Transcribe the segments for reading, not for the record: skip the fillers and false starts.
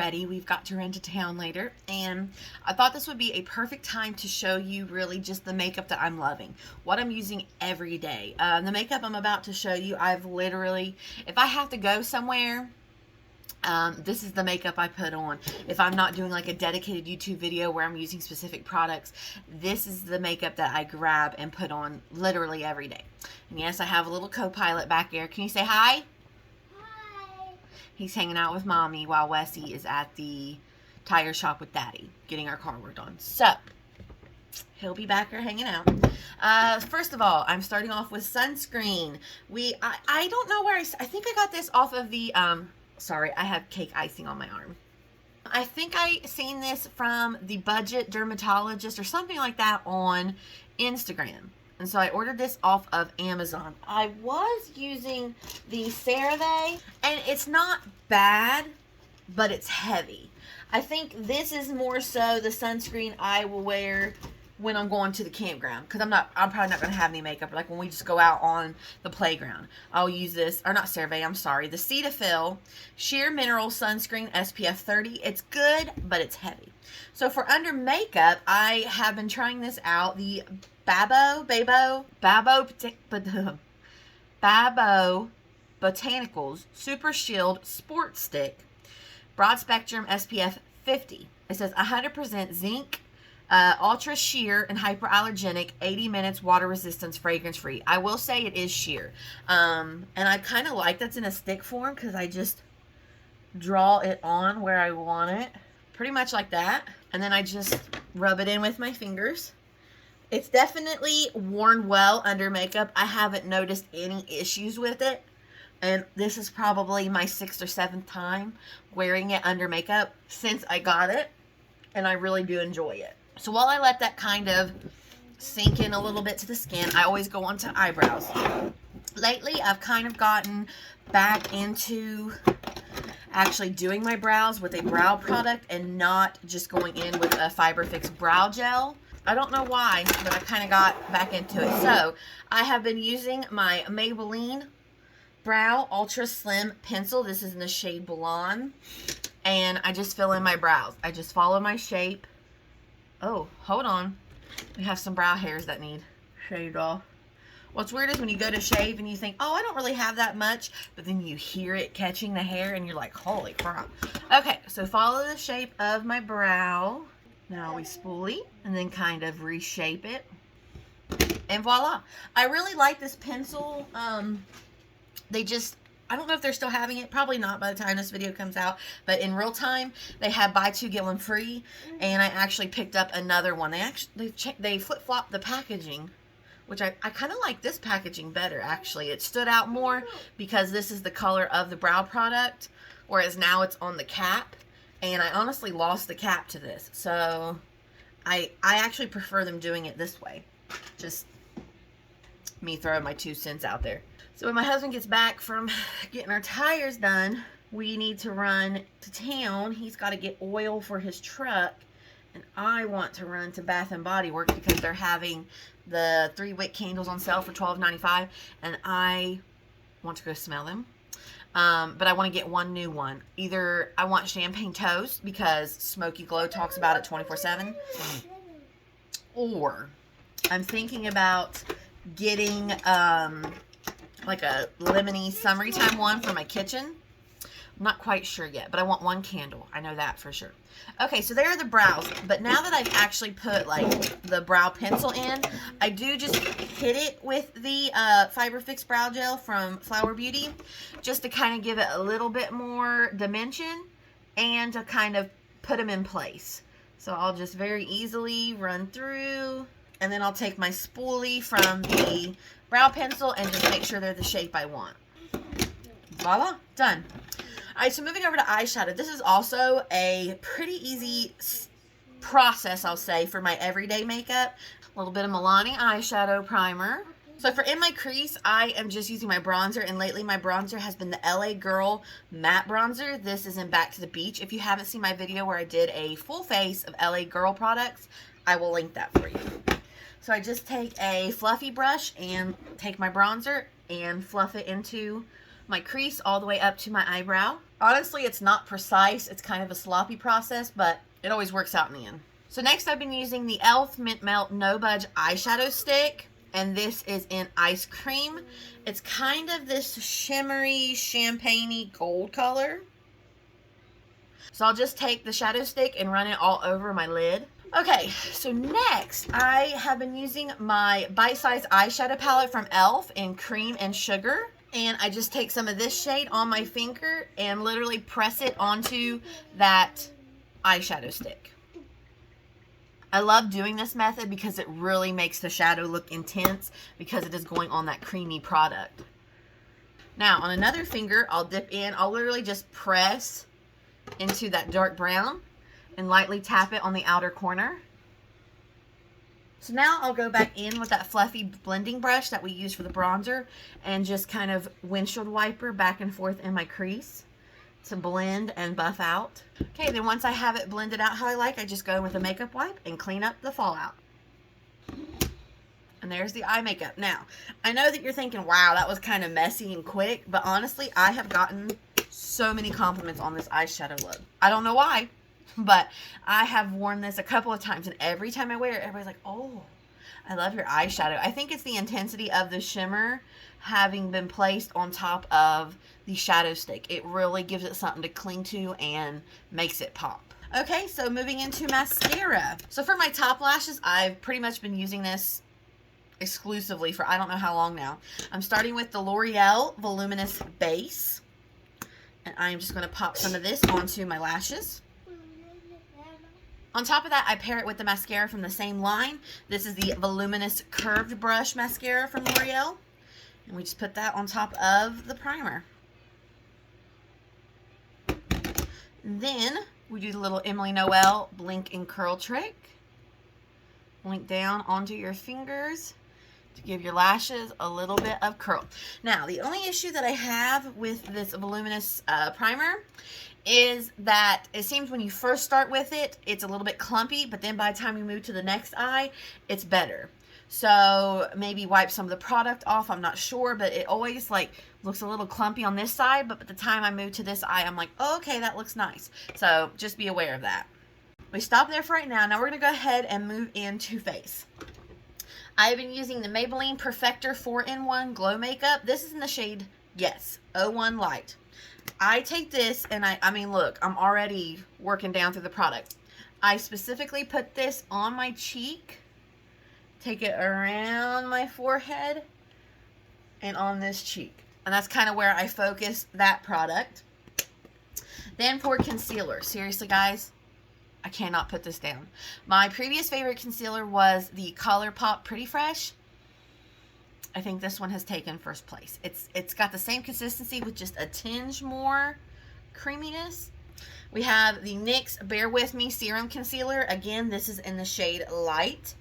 ready. We've got to run to town later, and I thought this would be a perfect time to show you really just the makeup that I'm loving, what I'm using every day. The makeup I'm about to show you, I've literally, if I have to go somewhere, this is the makeup I put on. If I'm not doing like a dedicated YouTube video where I'm using specific products, this is the makeup that I grab and put on literally every day. And yes, I have a little co-pilot back there. Can you say hi? Hi. He's hanging out with Mommy while Wessie is at the tire shop with Daddy, getting our car worked on. So, he'll be back there hanging out. First of all, I'm starting off with sunscreen. I don't know where I think I got this off of the, sorry, I have cake icing on my arm. I think I seen this from the Budget Dermatologist or something like that on Instagram. And so I ordered this off of Amazon. I was using the CeraVe, and it's not bad, but it's heavy. I think this is more so the sunscreen I will wear when I'm going to the campground, because I'm probably not going to have any makeup, or like when we just go out on the playground. I'll use this, or not CeraVe, I'm sorry, the Cetaphil Sheer Mineral Sunscreen SPF 30. It's good, but it's heavy. So for under makeup, I have been trying this out, the Babo Botanicals Super Shield Sport Stick Broad Spectrum SPF 50. It says 100% zinc, ultra sheer and hypoallergenic, 80 minutes water resistance, fragrance free. I will say it is sheer. And I kind of like that's in a stick form because I just draw it on where I want it. Pretty much like that. And then I just rub it in with my fingers. It's definitely worn well under makeup. I haven't noticed any issues with it. And this is probably my 6th or 7th time wearing it under makeup since I got it. And I really do enjoy it. So while I let that kind of sink in a little bit to the skin, I always go on to eyebrows. Lately, I've kind of gotten back into actually doing my brows with a brow product and not just going in with a Fiber Fix brow gel. I don't know why, but I kind of got back into it. So I have been using my Maybelline Brow Ultra Slim Pencil. This is in the shade Blonde. And I just fill in my brows. I just follow my shape. Oh, hold on. We have some brow hairs that need shaved off. What's weird is when you go to shave and you think, oh, I don't really have that much, but then you hear it catching the hair and you're like, holy crap. Okay, so follow the shape of my brow. Now we spoolie and then kind of reshape it. And voila. I really like this pencil. I don't know if they're still having it. Probably not by the time this video comes out. But in real time, they have buy two, get one free. And I actually picked up another one. They flip-flopped the packaging, which I kind of like this packaging better, actually. It stood out more because this is the color of the brow product, whereas now it's on the cap. And I honestly lost the cap to this. So I actually prefer them doing it this way. Just me throwing my 2 cents out there. So when my husband gets back from getting our tires done, we need to run to town. He's got to get oil for his truck. And I want to run to Bath & Body Works because they're having the 3-wick candles on sale for $12.95. And I want to go smell them. But I want to get one new one. Either I want Champagne Toast because Smoky Glow talks about it 24/7. Or I'm thinking about getting like a lemony summery time one for my kitchen. I'm not quite sure yet, but I want one candle. I know that for sure. Okay, so there are the brows. But now that I've actually put like the brow pencil in, I do just hit it with the Fiber Fix brow gel from Flower Beauty, just to kind of give it a little bit more dimension and to kind of put them in place. So I'll just very easily run through, and then I'll take my spoolie from the brow pencil and just make sure they're the shape I want. Voila, done. Alright, so moving over to eyeshadow. This is also a pretty easy process, I'll say, for my everyday makeup. A little bit of Milani eyeshadow primer. So for in my crease, I am just using my bronzer, and lately my bronzer has been the LA Girl Matte Bronzer. This is in Back to the Beach. If you haven't seen my video where I did a full face of LA Girl products, I will link that for you. So I just take a fluffy brush and take my bronzer and fluff it into my crease all the way up to my eyebrow. Honestly, it's not precise. It's kind of a sloppy process, but it always works out in the end. So next I've been using the e.l.f. Mint Melt No Budge eyeshadow stick, and this is in Ice Cream. It's kind of this shimmery, champagne-y gold color. So I'll just take the shadow stick and run it all over my lid. Okay, so next I have been using my bite-sized eyeshadow palette from e.l.f. in Cream and Sugar. And I just take some of this shade on my finger and literally press it onto that eyeshadow stick. I love doing this method because it really makes the shadow look intense because it is going on that creamy product. Now on another finger, I'll dip in. I'll literally just press into that dark brown and lightly tap it on the outer corner. So now I'll go back in with that fluffy blending brush that we use for the bronzer and just kind of windshield wiper back and forth in my crease to blend and buff out. Okay, then once I have it blended out how I like, I just go in with a makeup wipe and clean up the fallout. And there's the eye makeup. Now, I know that you're thinking, wow, that was kind of messy and quick, but honestly, I have gotten so many compliments on this eyeshadow look. I don't know why, but I have worn this a couple of times, and every time I wear it, everybody's like, oh, I love your eyeshadow. I think it's the intensity of the shimmer having been placed on top of the shadow stick. It really gives it something to cling to and makes it pop. Okay, so moving into mascara. So for my top lashes, I've pretty much been using this exclusively for I don't know how long now. I'm starting with the L'Oreal Voluminous Base. And I'm just going to pop some of this onto my lashes. On top of that, I pair it with the mascara from the same line. This is the Voluminous Curved Brush Mascara from L'Oreal. And we just put that on top of the primer. Then we do the little Emily Noel blink and curl trick. Blink down onto your fingers to give your lashes a little bit of curl. Now, the only issue that I have with this voluminous primer is that it seems when you first start with it, it's a little bit clumpy, but then by the time you move to the next eye, it's better. So maybe wipe some of the product off, I'm not sure, but it always like looks a little clumpy on this side, but by the time I move to this eye, I'm like, oh, okay, that looks nice. So just be aware of that. We stop there for right now. Now we're going to go ahead and move into face. I've been using the Maybelline Perfector 4-in-1 Glow Makeup. This is in the shade, yes, 01 Light. I take this and I mean, look, I'm already working down through the product. I specifically put this on my cheek, take it around my forehead, and on this cheek. And that's kind of where I focus that product. Then for concealer, seriously guys, I cannot put this down. My previous favorite concealer was the ColourPop Pretty Fresh. I think this one has taken first place. It's got the same consistency with just a tinge more creaminess. We have the NYX Bear With Me Serum Concealer. Again, this is in the shade Light.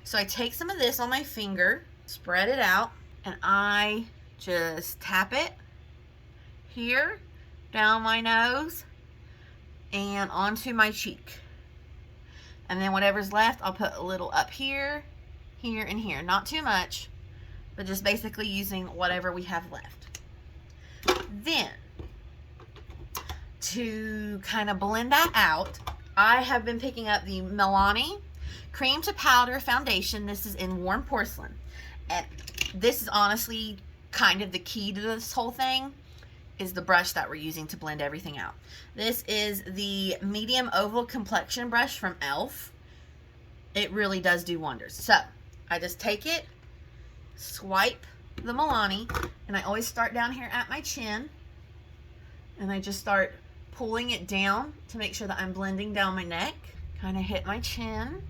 So I take some of this on my finger, spread it out, and I just tap it here, down my nose, and onto my cheek. And then whatever's left, I'll put a little up here, here, and here. Not too much, but just basically using whatever we have left. Then, to kind of blend that out, I have been picking up the Milani Cream to Powder Foundation. This is in Warm Porcelain. And this is honestly kind of the key to this whole thing, is the brush that we're using to blend everything out. This is the medium oval complexion brush from e.l.f. It really does do wonders. So I just take it, swipe the Milani, and I always start down here at my chin, and I just start pulling it down to make sure that I'm blending down my neck. Kind of hit my chin.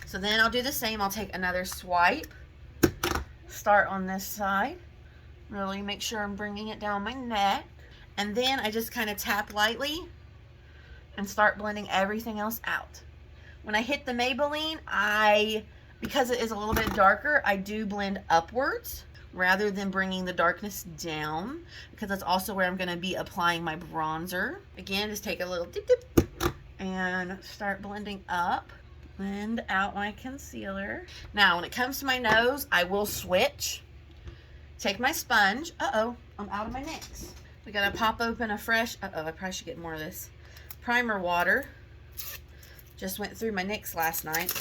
So then I'll do the same. I'll take another swipe, start on this side, really make sure I'm bringing it down my neck, and then I just kind of tap lightly and start blending everything else out. When I hit the Maybelline, because it is a little bit darker, I do blend upwards rather than bringing the darkness down, because that's also where I'm going to be applying my bronzer. Again, just take a little dip dip and start blending up. Blend out my concealer. Now, when it comes to my nose, I will switch Take my sponge. Uh-oh, I'm out of my NYX. We gotta pop open a fresh, uh-oh, I probably should get more of this. Primer water. Just went through my NYX last night.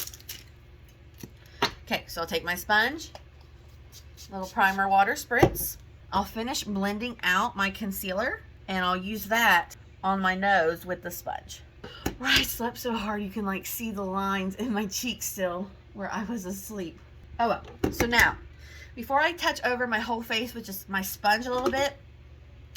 Okay, so I'll take my sponge, little primer water spritz. I'll finish blending out my concealer, and I'll use that on my nose with the sponge. Where I slept so hard, you can like see the lines in my cheeks still where I was asleep. Oh well, so now, before I touch over my whole face with just my sponge a little bit,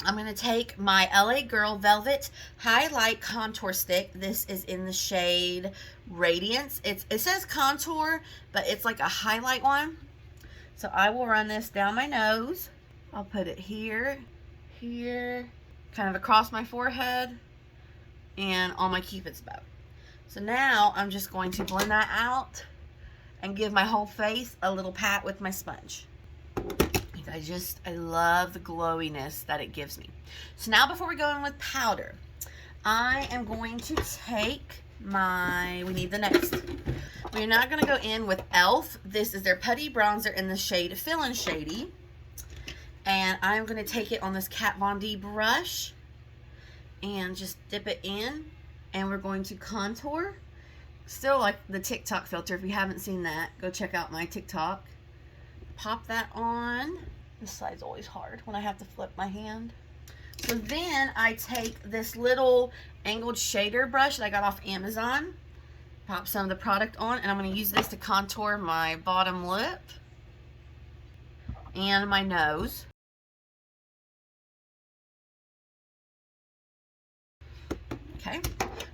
I'm going to take my LA Girl Velvet Hi-Lite Contour Stick. This is in the shade Radiance. It says contour, but it's like a highlight one. So I will run this down my nose. I'll put it here, here, kind of across my forehead, and on my Cupid's bow. So now I'm just going to blend that out and give my whole face a little pat with my sponge. I love the glowiness that it gives me. So now before we go in with powder, I am going to take we need the next. We're not going to go in with e.l.f. This is their putty bronzer in the shade Feelin Shady. And I'm going to take it on this Kat Von D brush and just dip it in. And we're going to contour. Still like the TikTok filter. If you haven't seen that, go check out my TikTok. Pop that on. This side's always hard when I have to flip my hand. So then I take this little angled shader brush that I got off Amazon. Pop some of the product on, and I'm going to use this to contour my bottom lip and my nose. Okay,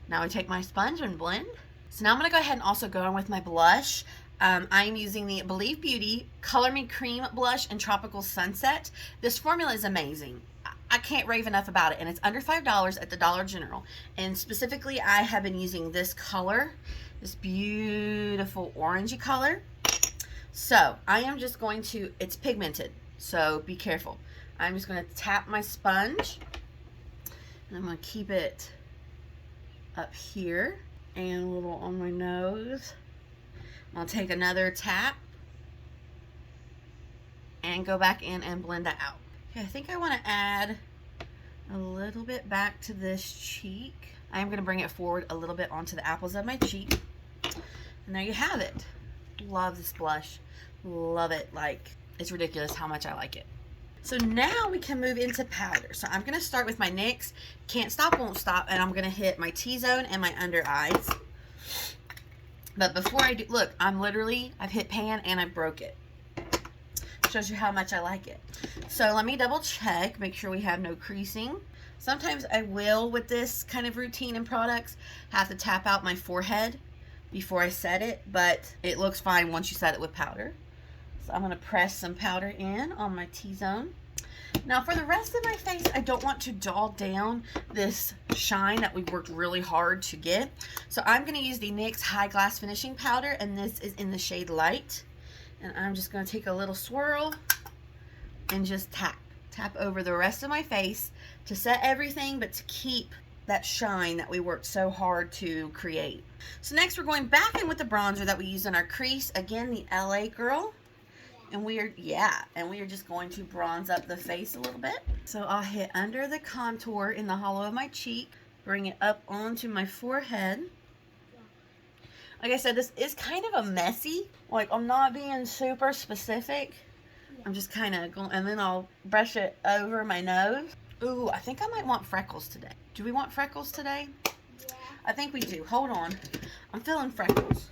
now I take my sponge and blend. So now I'm going to go ahead and also go on with my blush. I'm using the Believe Beauty Color Me Cream Blush in Tropical Sunset. This formula is amazing. I can't rave enough about it, and it's under $5 at the Dollar General. And specifically, I have been using this color, this beautiful orangey color. So I am just going to, it's pigmented, so be careful. I'm just going to tap my sponge, and I'm going to keep it up here and a little on my nose. I'll take another tap and go back in and blend that out. Okay, I think I want to add a little bit back to this cheek. I'm going to bring it forward a little bit onto the apples of my cheek. And there you have it. Love this blush. Love it. Like, it's ridiculous how much I like it. So now we can move into powder. So I'm going to start with my NYX Can't Stop, Won't Stop, and I'm going to hit my T-zone and my under eyes. But before I do, look, I've hit pan and I broke it. Shows you how much I like it. So let me double check, make sure we have no creasing. Sometimes I will, with this kind of routine and products, have to tap out my forehead before I set it, but it looks fine once you set it with powder. So I'm going to press some powder in on my T-zone. Now for the rest of my face, I don't want to dull down this shine that we worked really hard to get. So I'm going to use the NYX High Glass Finishing Powder, and this is in the shade Light. And I'm just going to take a little swirl and just tap over the rest of my face to set everything, but to keep that shine that we worked so hard to create. So next we're going back in with the bronzer that we used in our crease. Again, the LA Girl. And we are just going to bronze up the face a little bit. So I'll hit under the contour in the hollow of my cheek, bring it up onto my forehead. Like I said, this is kind of a messy, like I'm not being super specific. I'm just kind of going, and then I'll brush it over my nose. Ooh, I think I might want freckles today. Do we want freckles today? Yeah. I think we do. Hold on. I'm feeling freckles.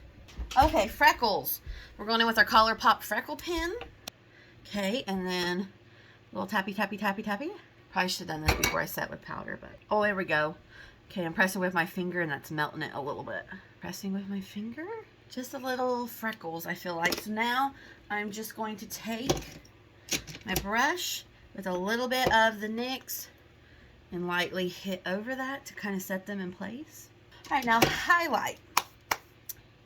Okay, freckles. We're going in with our ColourPop freckle pen. Okay, and then a little tappy, tappy, tappy, tappy. Probably should have done this before I set with powder, but oh, there we go. Okay, I'm pressing with my finger, and that's melting it a little bit. Pressing with my finger. Just a little freckles, I feel like. So now I'm just going to take my brush with a little bit of the NYX and lightly hit over that to kind of set them in place. All right, now highlight.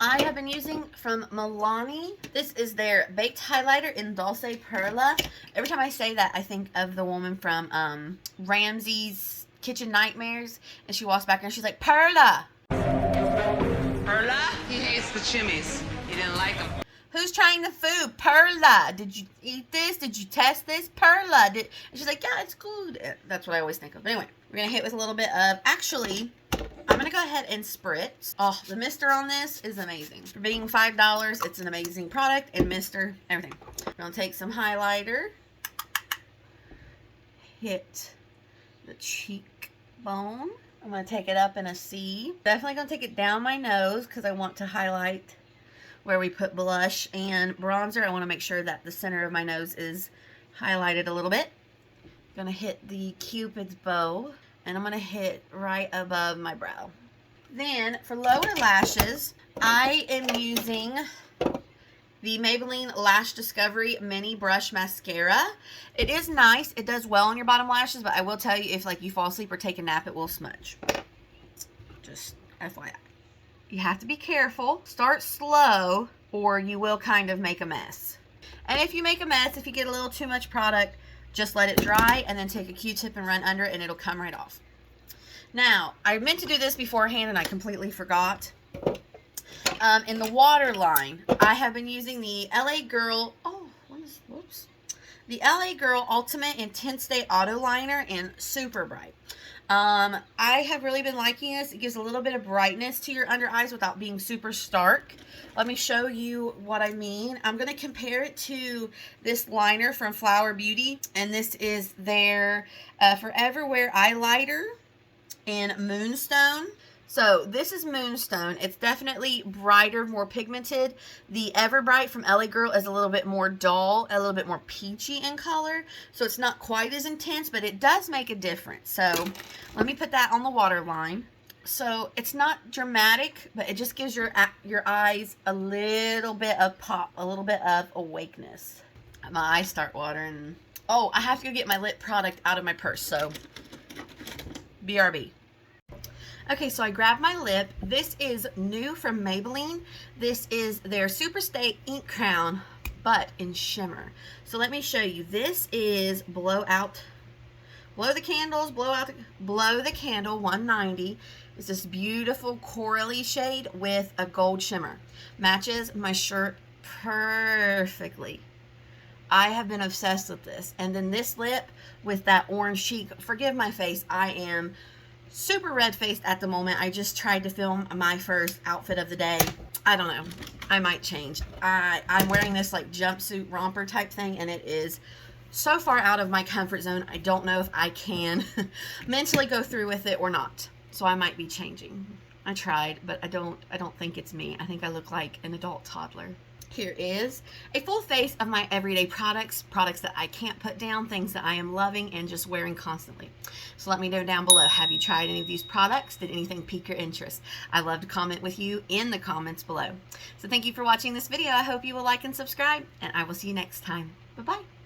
I have been using from Milani. This is their baked highlighter in Dulce Perla. Every time I say that, I think of the woman from Ramsey's Kitchen Nightmares, and she walks back and she's like, Perla! Perla? He hates the chimneys. He didn't like them. Who's trying the food? Perla. Did you eat this? Did you test this? Perla. And she's like, yeah, it's good. That's what I always think of. But anyway, we're going to hit with a little bit of, actually, I'm going to go ahead and spritz. Oh, the mister on this is amazing. For being $5, it's an amazing product. And mister, everything. I'm going to take some highlighter. Hit the cheekbone. I'm going to take it up in a C. Definitely going to take it down my nose because I want to highlight where we put blush and bronzer. I want to make sure that the center of my nose is highlighted a little bit. I'm going to hit the Cupid's bow, and I'm going to hit right above my brow. Then, for lower lashes, I am using the Maybelline Lash Discovery Mini Brush Mascara. It is nice. It does well on your bottom lashes, but I will tell you, if like you fall asleep or take a nap, it will smudge. Just FYI. You have to be careful. Start slow or you will kind of make a mess. And if you make a mess, if you get a little too much product, just let it dry and then take a Q-tip and run under it and it'll come right off. Now, I meant to do this beforehand and I completely forgot. In the waterline, I have been using the LA Girl, the LA Girl Ultimate Intense Day Auto Liner in Super Bright. I have really been liking this. It gives a little bit of brightness to your under eyes without being super stark. Let me show you what I mean. I'm going to compare it to this liner from Flower Beauty, and this is their Forever Wear Eyeliner in Moonstone. So this is Moonstone. It's definitely brighter, more pigmented. The Everbright from LA Girl is a little bit more dull, a little bit more peachy in color. So it's not quite as intense, but it does make a difference. So let me put that on the waterline. So it's not dramatic, but it just gives your eyes a little bit of pop, a little bit of awakeness. My eyes start watering. Oh, I have to go get my lip product out of my purse. So BRB. Okay, so I grabbed my lip. This is new from Maybelline. This is their Superstay Ink Crown, but in shimmer. So let me show you. This is Blow the Candles, Blow the Candle 190. It's this beautiful corally shade with a gold shimmer. Matches my shirt perfectly. I have been obsessed with this. And then this lip with that orange cheek. Forgive my face. I am super red-faced at the moment. I just tried to film my first outfit of the day. I don't know. I might change. I'm wearing this like jumpsuit romper type thing, and it is so far out of my comfort zone. I don't know if I can mentally go through with it or not. So I might be changing. I tried, but I don't think it's me. I think I look like an adult toddler. Here is a full face of my everyday products that I can't put down, things that I am loving and just wearing constantly. So let me know down below, have you tried any of these products? Did anything pique your interest? I love to comment with you in the comments below. So thank you for watching this video. I hope you will like and subscribe, and I will see you next time. Bye-bye.